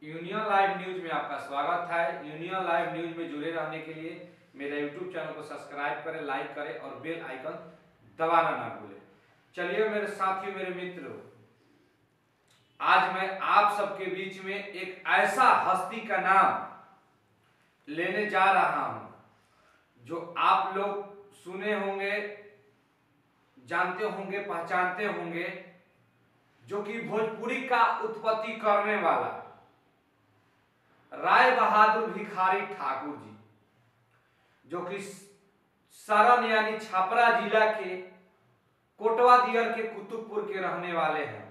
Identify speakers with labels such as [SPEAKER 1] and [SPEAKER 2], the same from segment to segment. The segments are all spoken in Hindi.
[SPEAKER 1] यूनियन लाइव न्यूज में आपका स्वागत है। यूनियन लाइव न्यूज में जुड़े रहने के लिए मेरे यूट्यूब चैनल को सब्सक्राइब करें, लाइक करें और बेल आइकन दबाना ना भूलें। चलिए मेरे साथियों, मेरे मित्रों, आज मैं आप सबके बीच में एक ऐसा हस्ती का नाम लेने जा रहा हूं जो आप लोग सुने होंगे, जानते होंगे, पहचानते होंगे, जो कि भोजपुरी का उत्पत्ति करने वाला राय बहादुर भिखारी ठाकुर जी, जो कि सरन यानी छपरा जिला के कोटवा दियर के कुतुबपुर के रहने वाले हैं।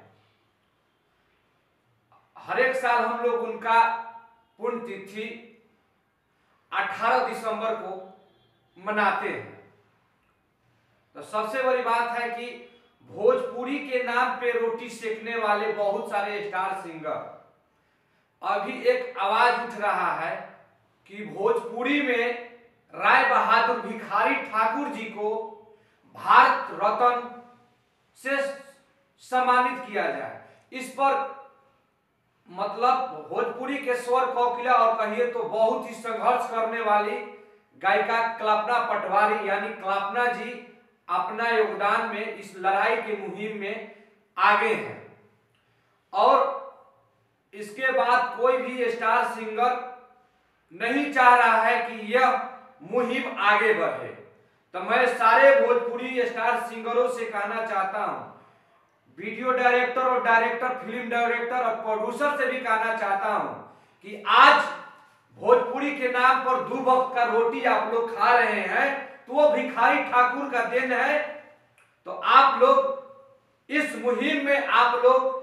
[SPEAKER 1] हर एक साल हम लोग उनका पुण्यतिथि 18 दिसंबर को मनाते हैं। तो सबसे बड़ी बात है कि भोजपुरी के नाम पे रोटी सेकने वाले बहुत सारे स्टार सिंगर, अभी एक आवाज उठ रहा है कि भोजपुरी में राय बहादुर भिखारी ठाकुर जी को भारत रत्न से सम्मानित किया जाए। इस पर मतलब भोजपुरी के स्वर कोकिला और कहिए तो बहुत ही संघर्ष करने वाली गायिका कल्पना पटवारी यानी कल्पना जी अपना योगदान में इस लड़ाई के मुहिम में आगे हैं। और इसके बाद कोई भी स्टार सिंगर नहीं चाह रहा है कि यह मुहिम आगे बढ़े। तो मैं सारे भोजपुरी स्टार सिंगरों से कहना चाहता हूं, वीडियो डायरेक्टर और डायरेक्टर, फिल्म डायरेक्टर और प्रोड्यूसर से भी कहना चाहता हूं कि आज भोजपुरी के नाम पर 2 वक्त का रोटी आप लोग खा रहे हैं तो वो भिखारी ठाकुर का देन है। तो आप लोग इस मुहिम में आप लोग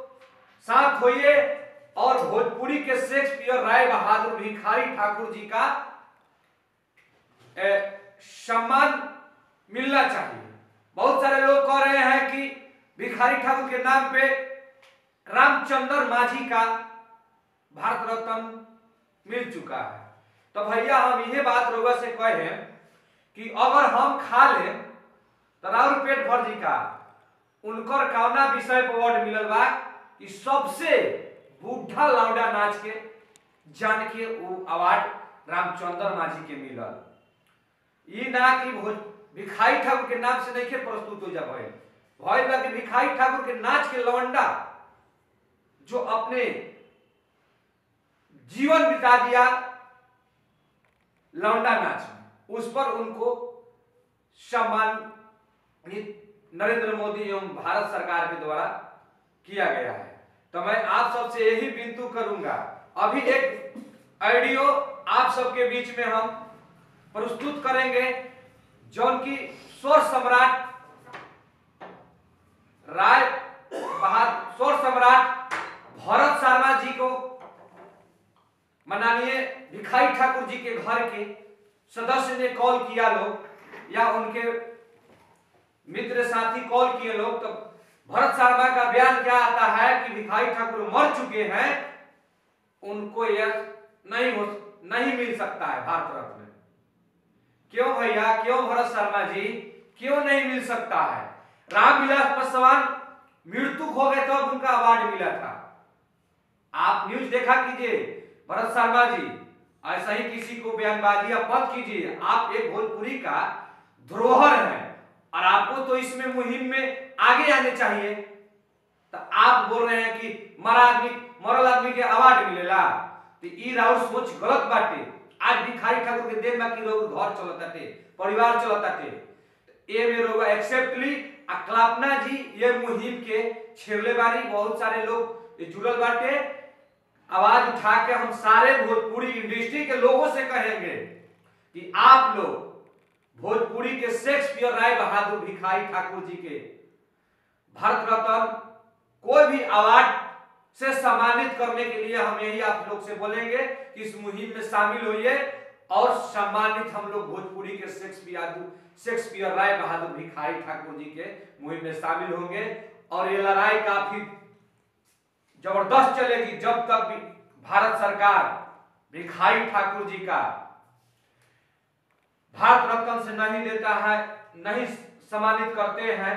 [SPEAKER 1] साथ होइए और भोजपुरी के शेक्सपियर राय बहादुर भिखारी ठाकुर जी का सम्मान मिलना चाहिए। बहुत सारे लोग कह रहे हैं कि भिखारी ठाकुर के नाम पे रामचंद्र मांझी का भारत रत्न मिल चुका है। तो भैया हम यह बात रोगा से कहें कि अगर हम खा ले तो राउर पेट भर जी का उनकर कौना विषय पर अवार्ड मिलल बा कि सबसे बूढ़ा लौंडा नाच के जान के वो अवार्ड रामचंद्र मांझी के मिलल। ये ना कि भिखारी ठाकुर के नाम से नहीं के प्रस्तुत हो जा भइल बा कि भिखारी ठाकुर के नाच के लौंडा जो अपने जीवन बिता दिया लौंडा नाच में, उस पर उनको सम्मानित नरेंद्र मोदी एवं भारत सरकार के द्वारा किया गया है। तो मैं आप सबसे यही विनती करूंगा, अभी एक ऑडियो आप सबके बीच में हम प्रस्तुत करेंगे जौन की स्वर सम्राट राय बहादुर, स्वर सम्राट भरत शर्मा जी को माननीय भिखारी ठाकुर जी के घर के सदस्य ने कॉल किया लोग या उनके मित्र साथी कॉल किए लोग, तो भरत शर्मा का बयान क्या आता है कि भिखारी ठाकुर मर चुके हैं, उनको यह नहीं मिल सकता है भारत रत्न। क्यों भैया, क्यों भरत शर्मा जी, क्यों नहीं मिल सकता है? रामविलास पासवान मृत्यु हो गए तब उनका अवार्ड मिला था। आप न्यूज देखा कीजिए भरत शर्मा जी, ऐसा ही किसी को बयानबाजी मत कीजिए। आप एक भोजपुरी का धरोहर हैं और आपको तो इसमें मुहिम में आगे आने चाहिए। तो आप बोल रहे हैं कि मरल आदमी के अवार्ड मिलेला, तो ई राउर सोच गलत बाटे। आज भिखारी ठाकुर के देन बाकी लोग घर चलताटे, परिवार चलताटे, ए में लोग एक्सेप्टली कल्पना जी ये मुहिम के छेड़ले बारी, बहुत सारे लोग जुड़ल बाटे। आवाज उठा के हम सारे भोजपुरी इंडस्ट्री के लोगों से कहेंगे कि आप लोग भोजपुरी के शेक्सपियर राय बहादुर भिखारी ठाकुर जी के भारत रत्न कोई भी अवार्ड से सम्मानित करने के लिए हम यही आप लोग से बोलेंगे कि इस मुहिम में शामिल होइए और सम्मानित हम लोग भोजपुरी के शेक्सपियर राय बहादुर भिखारी ठाकुर जी के मुहिम में शामिल होंगे। और ये लड़ाई काफी जबरदस्त चलेगी जब तक भी भारत सरकार भिखारी ठाकुर जी का भारत रत्न से नहीं देता है, नहीं सम्मानित करते हैं।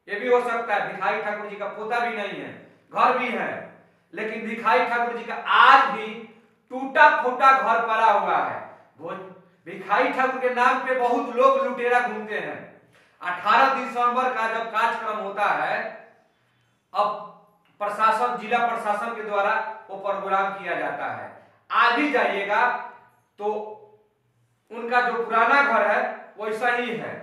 [SPEAKER 1] ये भी हो सकता है भिखारी ठाकुर जी का पोता भी नहीं है, घर भी है, लेकिन भिखारी ठाकुर जी का आज भी टूटा फूटा घर पड़ा हुआ है। भिखारी ठाकुर के नाम पे बहुत लोग लुटेरा घूमते हैं। 18 दिसंबर का जब कार्यक्रम होता है, अब प्रशासन, जिला प्रशासन के द्वारा वो प्रोग्राम किया जाता है। आज भी जाइएगा तो उनका जो पुराना घर है वैसा ही है,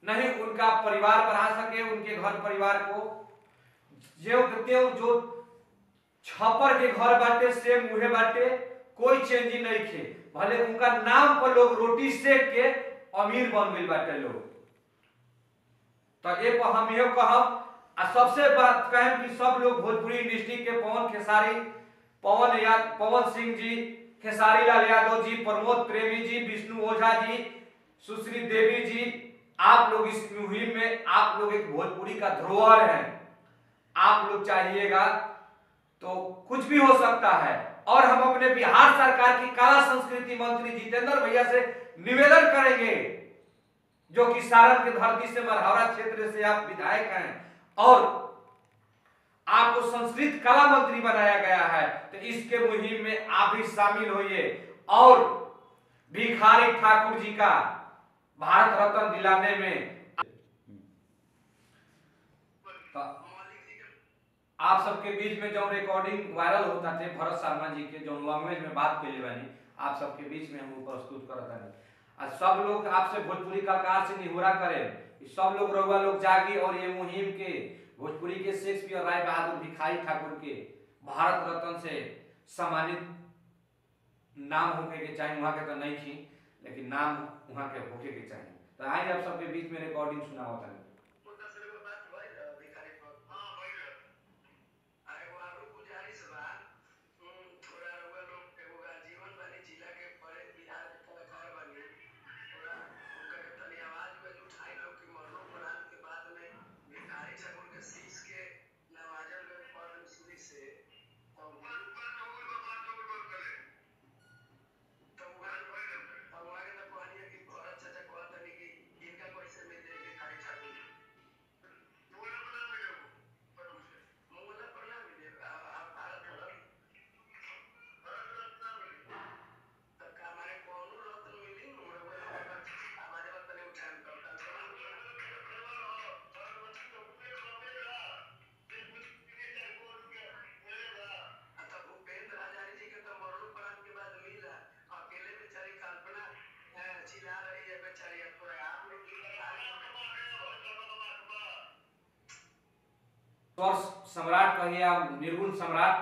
[SPEAKER 1] नहीं उनका परिवार बढ़ा सके, उनके घर परिवार को जो छप्पर के घर बाटे से मुहे बाटे, कोई चेंज नहीं थे। भले उनका नाम पर लोग रोटी सेक के अमीर बन गए बाटे लोग। तो ये पर हम ये कहब, सबसे बात कहें कि सब लोग भोजपुरी इंडस्ट्री के पवन सिंह जी, खेसारी लाल यादव जी, प्रमोद प्रेमी जी, विष्णु ओझा जी, सुश्री देवी जी, आप लोग इस मुहिम में, आप लोग एक भोजपुरी का धरोहर है। आप लोग चाहिएगा तो कुछ भी हो सकता है। और हम अपने बिहार सरकार की कला संस्कृति मंत्री जितेंद्र भैया से निवेदन करेंगे, जो कि सारण की धरती से, मरहौरा क्षेत्र से आप विधायक हैं और आपको संस्कृत कला मंत्री बनाया गया है, तो इसके मुहिम में आप भी शामिल होइए और भिखारी ठाकुर जी का भारत रत्न दिलाने में आप सबके बीच में जो रिकॉर्डिंग वायरल होता थे भरत शर्मा जी के जो लैंग्वेज में बात कैले बानी, आप सबके बीच में हम प्रस्तुत करता नहीं। सब लोग आपसे भोजपुरी कलाकार से निहोरा करें, सब लोग रउआ लोग जागी और ये मुहिम के भोजपुरी के शेक्सपियर राय बहादुर भिखारी ठाकुर के भारत रत्न से सम्मानित नाम होके के चाहिए, वहां के तो नहीं थी लेकिन नाम वहां के होके के चाहिए। तो आइए आप सबके बीच में रिकॉर्डिंग सुनावत है। सम्राट कहिए आप, निर्गुण सम्राट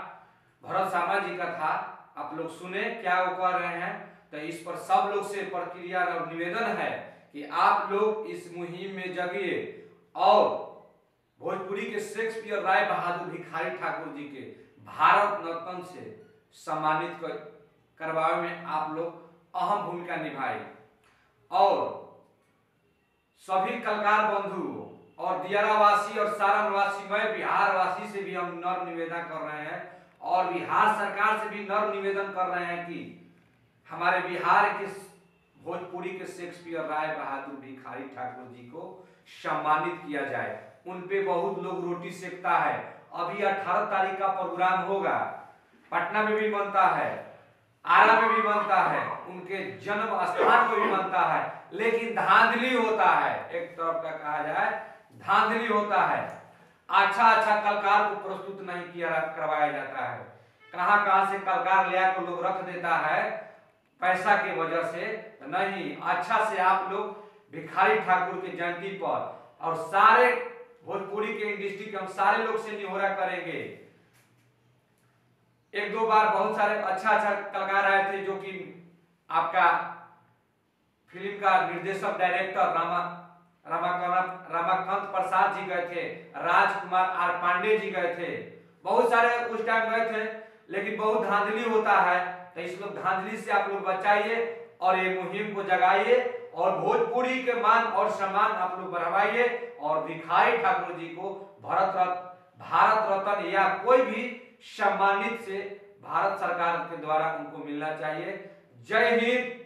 [SPEAKER 1] भरत शर्मा जी का था, आप लोग सुने क्या वो कर रहे हैं। तो इस पर सब लोग से प्रक्रिया और निवेदन है कि आप लोग इस मुहिम में जगिए और भोजपुरी के शेक्सपियर राय बहादुर भिखारी ठाकुर जी के भारत रत्न से सम्मानित करवाने में आप लोग अहम भूमिका निभाए। और सभी कलाकार बंधु और दियारा वासी और सारण वासी, मैं बिहार वासी से भी हम नर निवेदन कर रहे हैं और बिहार सरकार से भी नर निवेदन कर रहे हैं कि हमारे बिहार के भोजपुरी के शेक्सपियर राय बहादुर भिखारी ठाकुर जी को सम्मानित किया जाए। उन पे बहुत लोग रोटी सेकता है। अभी 18 तारीख का प्रोग्राम होगा, पटना में भी बनता है, आरा में भी बनता है, उनके जन्म स्थान पर भी बनता है, लेकिन धांधली होता है। एक तरफ का कहा जाए धांधली होता है, अच्छा कलाकार को प्रस्तुत नहीं किया करवाया जाता है। कहां से कलाकार ले आकर लोग रख देता है पैसा की वजह से। नहीं, अच्छा से आप लोग भिखारी ठाकुर के जयंती पर और सारे भोजपुरी के इंडस्ट्री के हम सारे लोग से निहोरा करेंगे। एक दो बार बहुत सारे अच्छा कलाकार आए थे, जो कि आपका फिल्म का निर्देशक डायरेक्टर रमाकांत प्रसाद जी गए थे, राजकुमार आर पांडे जी गए थे, बहुत सारे उस टाइम गए थे, लेकिन बहुत धांधली होता है। तो इस लोग धांधली से आप लोग बचाइए और ये मुहिम को जगाइए और भोजपुरी के मान और सम्मान आप लोग बढ़ाइए और भिखारी ठाकुर जी को भारत रत्न या कोई भी सम्मानित से भारत सरकार के द्वारा उनको मिलना चाहिए। जय हिंद,